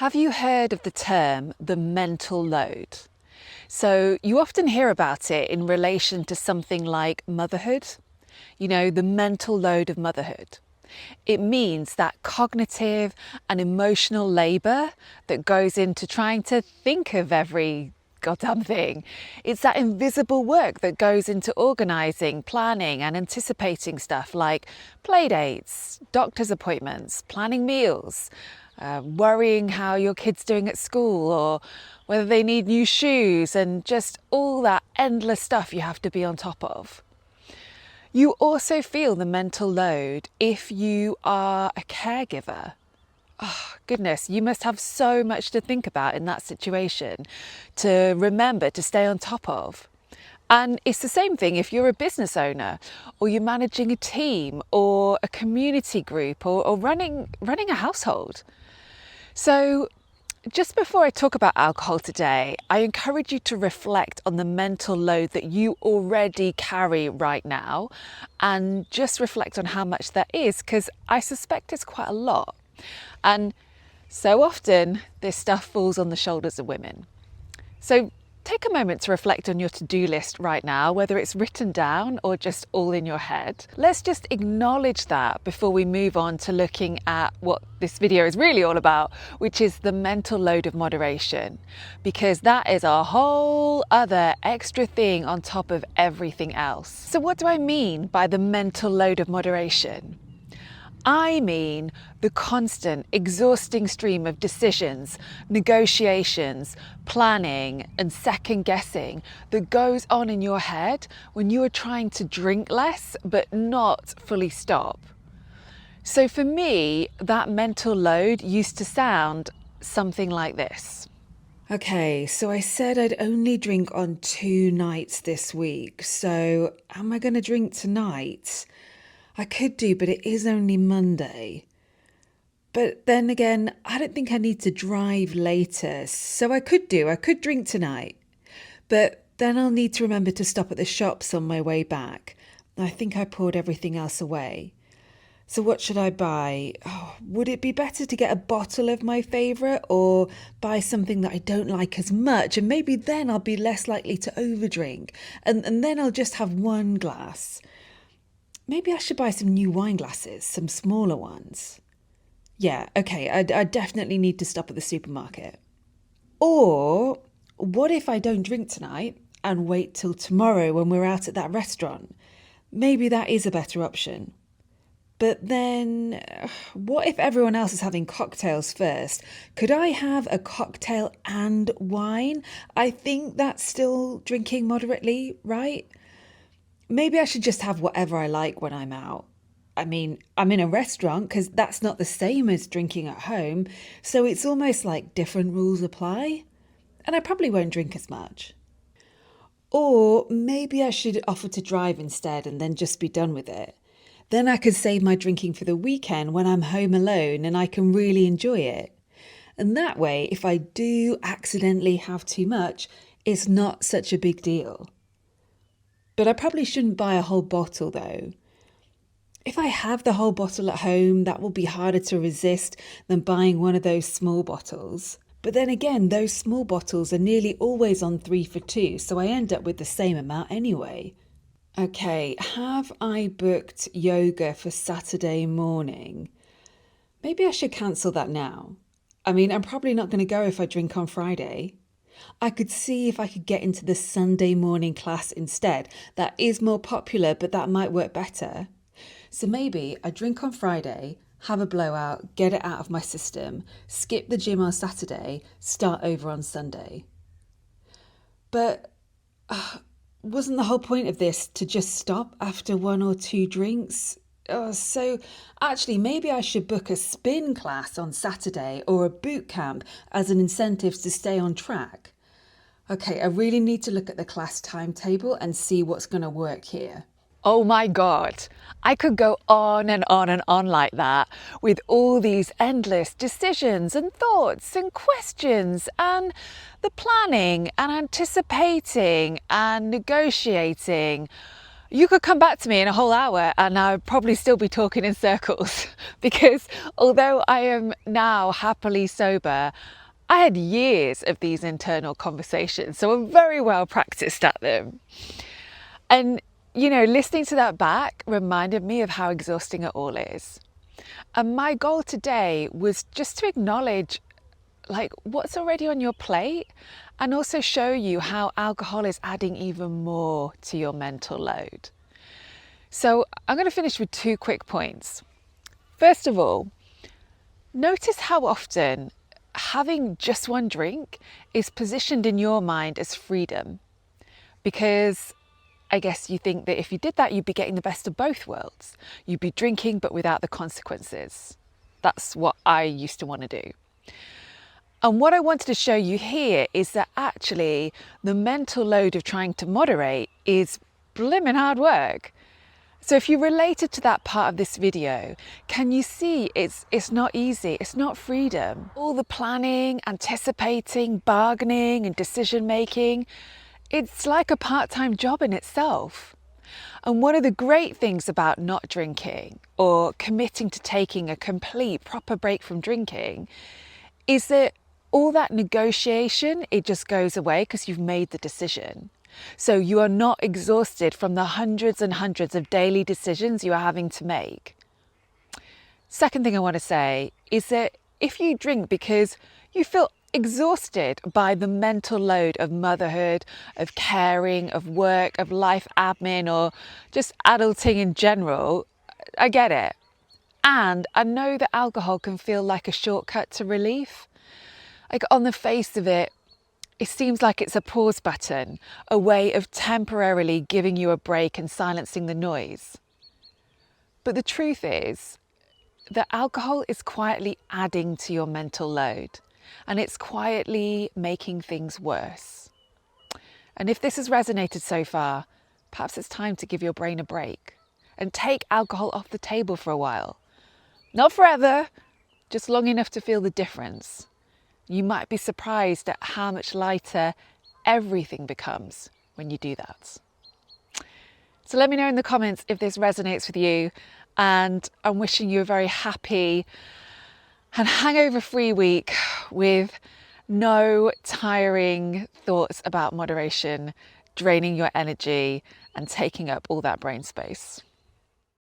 Have you heard of the term the mental load? So you often hear about it in relation to something like motherhood, the mental load of motherhood. It means that cognitive and emotional labour that goes into trying to think of every goddamn thing. It's that invisible work that goes into organising, planning and anticipating stuff like play dates, doctor's appointments, planning meals, worrying how your kid's doing at school or whether they need new shoes, and just all that endless stuff you have to be on top of. You also feel the mental load if you are a caregiver. Oh, goodness, you must have so much to think about in that situation to remember to stay on top of. And it's the same thing if you're a business owner or you're managing a team or a community group or running a household. So just before I talk about alcohol today, I encourage you to reflect on the mental load that you already carry right now and just reflect on how much that is, because I suspect it's quite a lot. And so often this stuff falls on the shoulders of women. So take a moment to reflect on your to-do list right now, whether it's written down or just all in your head. Let's just acknowledge that before we move on to looking at what this video is really all about, which is the mental load of moderation, because that is a whole other extra thing on top of everything else. So what do I mean by the mental load of moderation? I mean the constant, exhausting stream of decisions, negotiations, planning, and second guessing that goes on in your head when you are trying to drink less but not fully stop. So for me, that mental load used to sound something like this. Okay, so I said I'd only drink on 2 nights this week. So am I going to drink tonight? I could do, but it is only Monday. But then again, I don't think I need to drive later. So I could drink tonight. But then I'll need to remember to stop at the shops on my way back. I think I poured everything else away. So what should I buy? Oh, would it be better to get a bottle of my favourite or buy something that I don't like as much? And maybe then I'll be less likely to overdrink. And then I'll just have one glass. Maybe I should buy some new wine glasses, some smaller ones. Yeah, okay, I definitely need to stop at the supermarket. Or what if I don't drink tonight and wait till tomorrow when we're out at that restaurant? Maybe that is a better option. But then, what if everyone else is having cocktails first? Could I have a cocktail and wine? I think that's still drinking moderately, right? Maybe I should just have whatever I like when I'm out. I mean, I'm in a restaurant because that's not the same as drinking at home, so it's almost like different rules apply. And I probably won't drink as much. Or maybe I should offer to drive instead and then just be done with it. Then I could save my drinking for the weekend when I'm home alone and I can really enjoy it. And that way, if I do accidentally have too much, it's not such a big deal. But I probably shouldn't buy a whole bottle though. If I have the whole bottle at home, that will be harder to resist than buying one of those small bottles. But then again, those small bottles are nearly always on 3 for 2, so I end up with the same amount anyway. Okay, have I booked yoga for Saturday morning? Maybe I should cancel that now. I mean, I'm probably not going to go if I drink on Friday. I could see if I could get into the Sunday morning class instead. That is more popular, but that might work better. So maybe I drink on Friday, have a blowout, get it out of my system, skip the gym on Saturday, start over on Sunday. But wasn't the whole point of this to just stop after 1 or 2 drinks? So actually, maybe I should book a spin class on Saturday or a boot camp as an incentive to stay on track. Okay, I really need to look at the class timetable and see what's going to work here. Oh my God, I could go on and on and on like that with all these endless decisions and thoughts and questions and the planning and anticipating and negotiating. You could come back to me in a whole hour and I'd probably still be talking in circles because although I am now happily sober, I had years of these internal conversations, so I'm very well practiced at them. And, listening to that back reminded me of how exhausting it all is. And my goal today was just to acknowledge what's already on your plate and also show you how alcohol is adding even more to your mental load. So I'm going to finish with 2 quick points. First of all, notice how often having just one drink is positioned in your mind as freedom, because I guess you think that if you did that, you'd be getting the best of both worlds. You'd be drinking, but without the consequences. That's what I used to want to do. And what I wanted to show you here is that actually the mental load of trying to moderate is blimmin' hard work. So if you related to that part of this video, can you see it's not easy, it's not freedom. All the planning, anticipating, bargaining and decision making, it's like a part-time job in itself. And one of the great things about not drinking or committing to taking a complete proper break from drinking is that all that negotiation, it just goes away because you've made the decision. So you are not exhausted from the hundreds and hundreds of daily decisions you are having to make. Second thing I want to say is that if you drink because you feel exhausted by the mental load of motherhood, of caring, of work, of life admin, or just adulting in general, I get it. And I know that alcohol can feel like a shortcut to relief. Like on the face of it, it seems like it's a pause button, a way of temporarily giving you a break and silencing the noise. But the truth is that alcohol is quietly adding to your mental load, and it's quietly making things worse. And if this has resonated so far, perhaps it's time to give your brain a break and take alcohol off the table for a while. Not forever, just long enough to feel the difference. You might be surprised at how much lighter everything becomes when you do that. So let me know in the comments if this resonates with you, and I'm wishing you a very happy and hangover-free week with no tiring thoughts about moderation, draining your energy and taking up all that brain space.